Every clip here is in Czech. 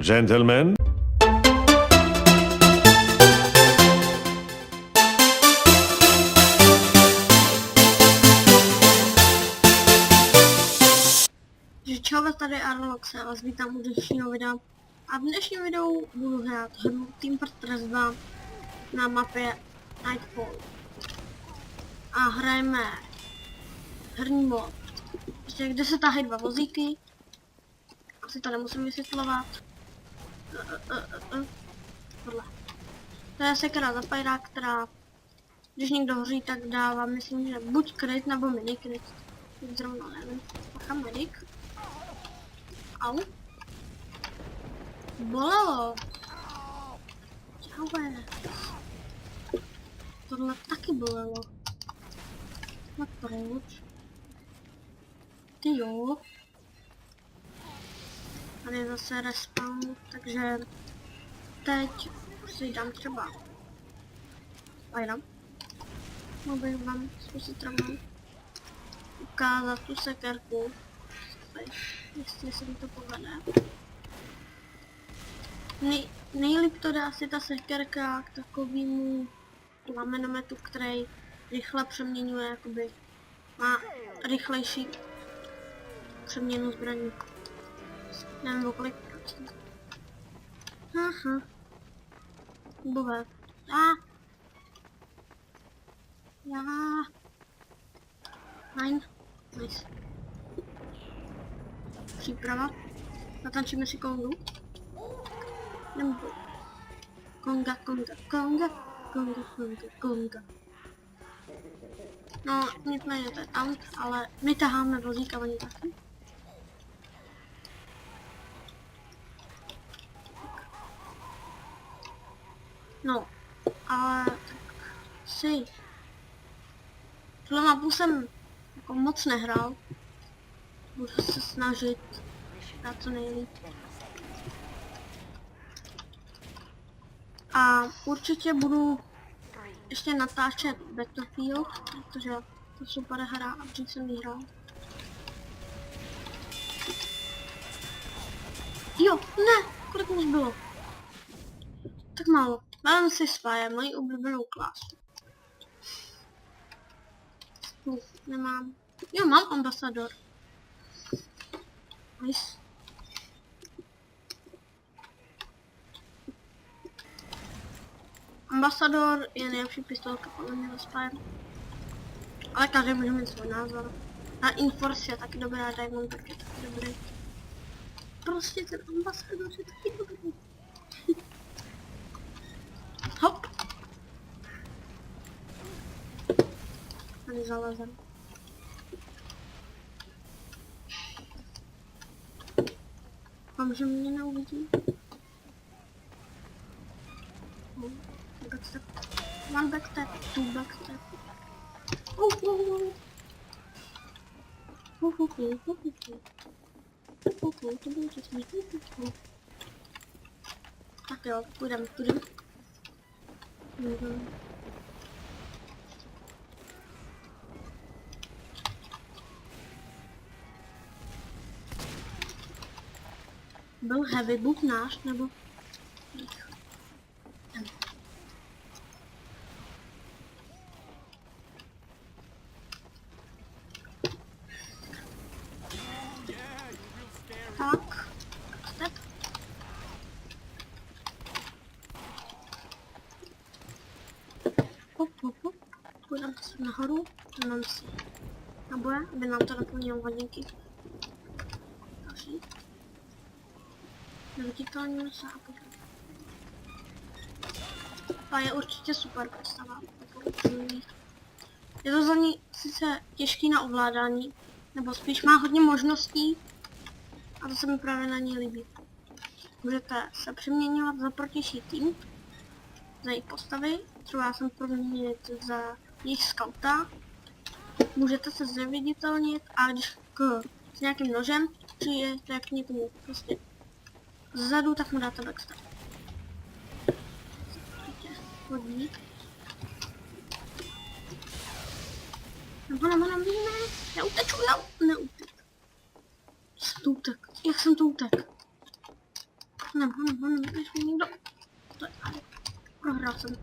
Gentlemen? Čau, tady Arnox, já vás vítám u dnešního videa. A v dnešním videu budu hrát hru Team Fortress 2 na mapě Nightfall. A hrajeme herní mod, kde se tahají dva vozíky. Asi to nemusím vysvětlovat. Tohle. To je sekera zapajra, která, když někdo hoří, tak dává, myslím, že buď kryt nebo mini kryt. Zrovna nevím. Pacha medic. Au. Bolelo. Čauve. Tohle taky bolelo. No proč? Ty jo. Tady zase respawn, takže teď si dám třeba Spyra. Mohl vám zkusit rovnou ukázat tu sekerku. Jestli se mi to povede. Nejlíp to dá asi ta sekerka k takovému plamenometu, který rychle přeměňuje, jakoby má rychlejší přeměnu zbraní. Nevím o kolik procent. Aha. Bové. Já. Nein. Nice. Příprava. Natančíme si kongu. Nebo konga. No, nicméně to je tank, ale my taháme vozíka, oni taky. No, ale tak si. Tuhle mapu jsem jako moc nehrál. Budu se snažit dát co nejlíp. A určitě budu ještě natáčet Battlefield, protože to super hra a dřív jsem ji hrál. Jo, ne, kolik už bylo? Tak málo. Mám si Spy, moji oblíbenou klasu. Nemám. Jo, mám ambasador. Nice. Ambasador je nejlepší pistolka podle mě za Spy. Ale každý může mít svůj názor. A Inforce je taky dobrá, Diamond je taky dobrý. Prostě ten ambasador je taky dobrý. Hop. Tady zalezem. Vám, že mě neuvidí. Backstep. One backstep, two backstep. To bylo těsný. Tak jo, půjdeme. Byl heavy book náš, nebo? Tak, step. Hop. Půjdeme si nahoru, mám si naboje, aby nám to naplnilo hodinky. Další. Neviditelně se a půjdeme. A je určitě super představa. Je to za mě sice těžký na ovládání, nebo spíš má hodně možností a to se mi právě na ní líbí. Můžete se přeměňovat za protější tým, za jejich postavy, třeba já jsem proměnit za jejich skauta. Můžete se zneviditelnit a když s nějakým nožem přijete k někomu prostě zezadu, tak mu dáte backstep. Vodník. Ano, víme. Neuteču, neuteču. Jak jsem to utek? Honem, než mi někdo... To je... Prohrál jsem.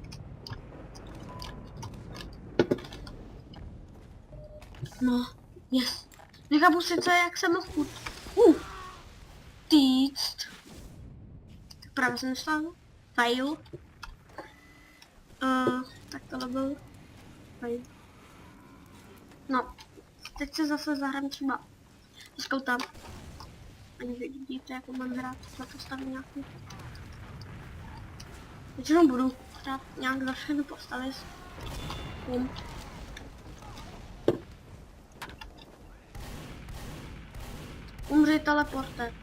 No, yes. Nechápu sice, jak jsem mohl týct. Tak právě jsem dostal fail. Tak tohle byl fail. No, teď se zase zahrám třeba do skauta. Ani vidíte, jak mám hrát, na to stavím nějaký. Většinou budu hrát nějak za všechny postavy. Umři teleporter.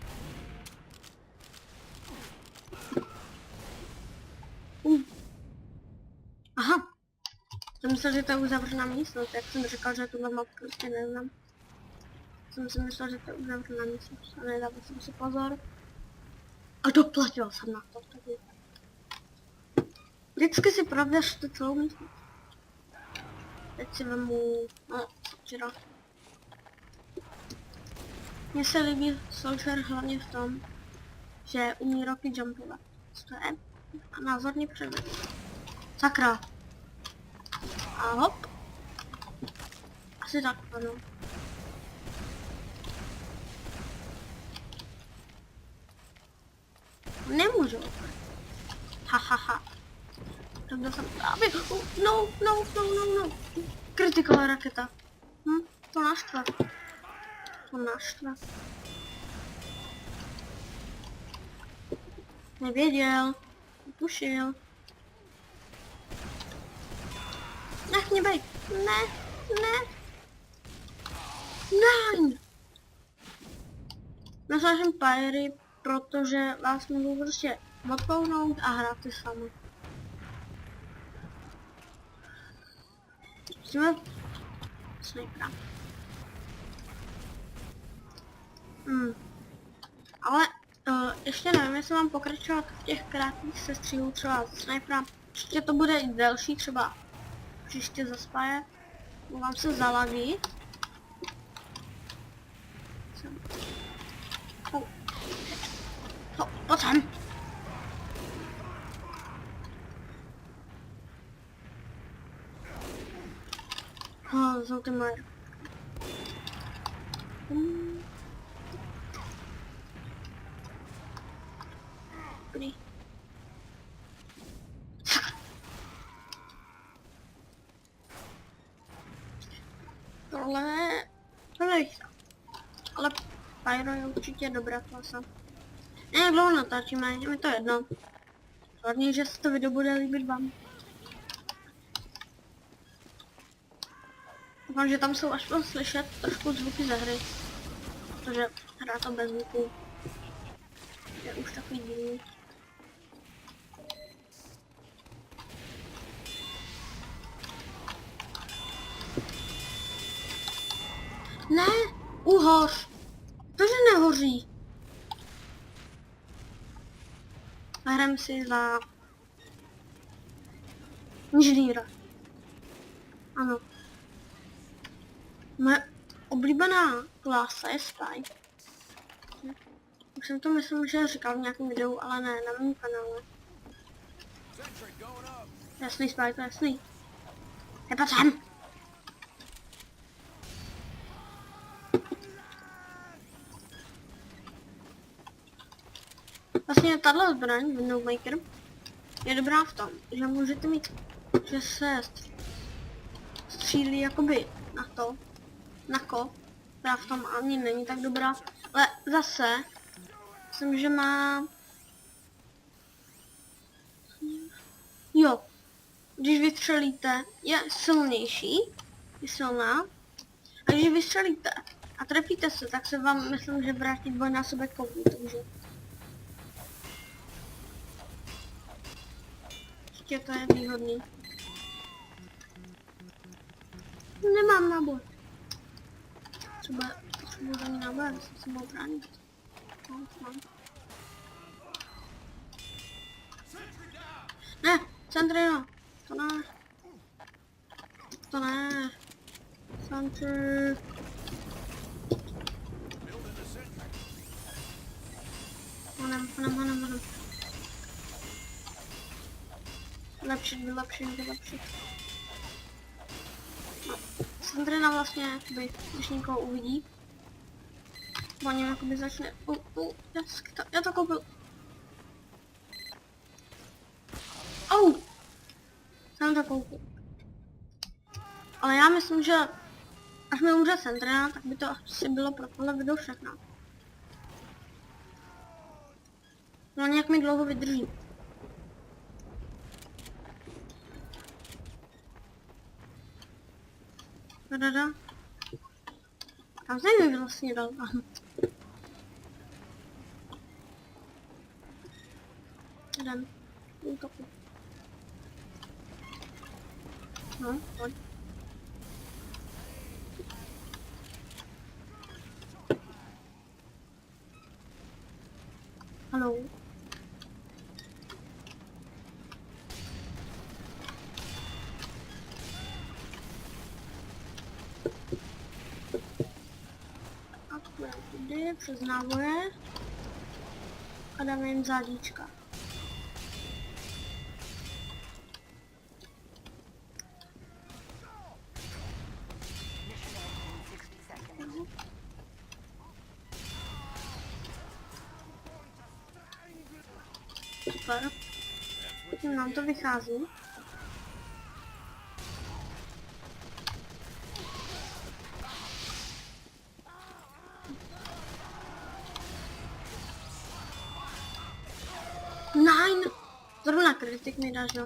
Aha. Jsem myslel, že to je uzavřená místnost, jak jsem říkal, že tuhle mapku prostě neznám. Jsem si myslel, že to je uzavřená místnost a nedával jsem si pozor. A doplatil jsem na to. Vždycky si prověřte celou místnost. Teď si vemu... No, včera. Mně se líbí Soldier hlavně v tom, že umí roky jumpovat. To je názorně předvedl. Sakra. A hop. Asi tak, ano. Nemůžu. Hahaha. Tak byl jsem právě... No. Kritikala raketa. To naštve. Nevěděl. Tušil. Nech mě bejt. Ne. Nasážím Pyry, protože vás můžu prostě odpounout a hrát si sami. Jsme snipera. Ale ještě nevím, jestli mám pokračovat v těch krátkých sestřílů třeba ze snipera. Určitě to bude i delší, třeba příště zaspaje. Mluvám se za lagy. Pojď sem. Jsou ty moje. Dobrý. Tohle je ale Pyro je určitě dobrá klasa. Jak dlouho natáčíme, je mi to jedno. Hlavně, že se to video bude líbit vám. Doufám, že tam jsou až slyšet trošku zvuky ze hry. Protože hra to bez zvuku je už takový divný. Ne, uhoř. Protože nehoří. Hrám si za inženýra. Ano. Moje oblíbená klasa je Spy. Už jsem to myslím, že říkal v nějakém videu, ale ne, na mém kanále. Jasný Spy, to jasný. Pojď sem. Vlastně tahle zbraň, Windowmaker, je dobrá v tom, že můžete mít, že se střílí jakoby na ko, která v tom ani není tak dobrá, ale zase, myslím, že má, jo, když vystřelíte, je silnější, je silná, a když vystřelíte a trefíte se, tak se vám, myslím, že vrátí dvojnásobek kovů, takže to je výhodný. Nemám náboj. Třeba potřebuji za ní náboj, aby jsem se mohl bránit. Mám. Ne, Sandrino, to ne. To ne. Sandr. Honem. vylepšit. No, Sandrina vlastně, jakoby, když někoho uvidí, po něm jakoby začne, já to koupil. Jsem to koupil. Ale já myslím, že až mi umře Sandrina, tak by to asi bylo pro tohle video všechno. No nějak mi dlouho vydrží. Kam se mi vlastně dal? Jdem. Útoku. No, pojď. Halou. Tudy přes náboje a dáme jim zádíčka. Super. Tím nám to vychází. Nein! Zrovna kritik mi dáš, no.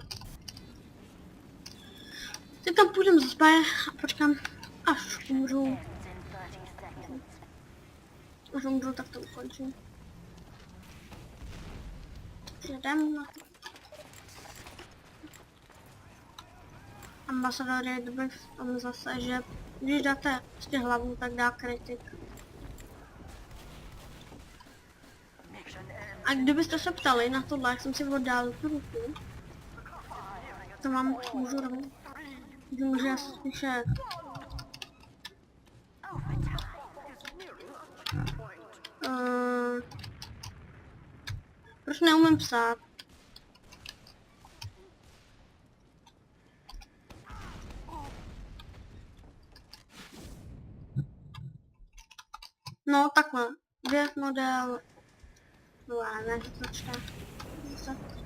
Teď tam půjdem zase a počkám, až umřu. Až umřu, tak to ukončím. Jdem na to. Ambasador je dobrý v tom zase, že když dáte prostě hlavu, tak dá kritik. A kdybyste se ptali na tohle, jak jsem si oddál tu ruku, to vám můžu rovnat. Může asi spíše... Proč neumím psát? No takhle. Věc model... No ne, že to čte.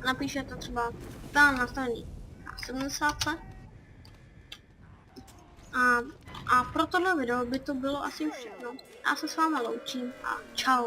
Napíše to třeba tam nastavení na 70. A pro tohle video by to bylo asi všechno. Já se s váma loučím a čau.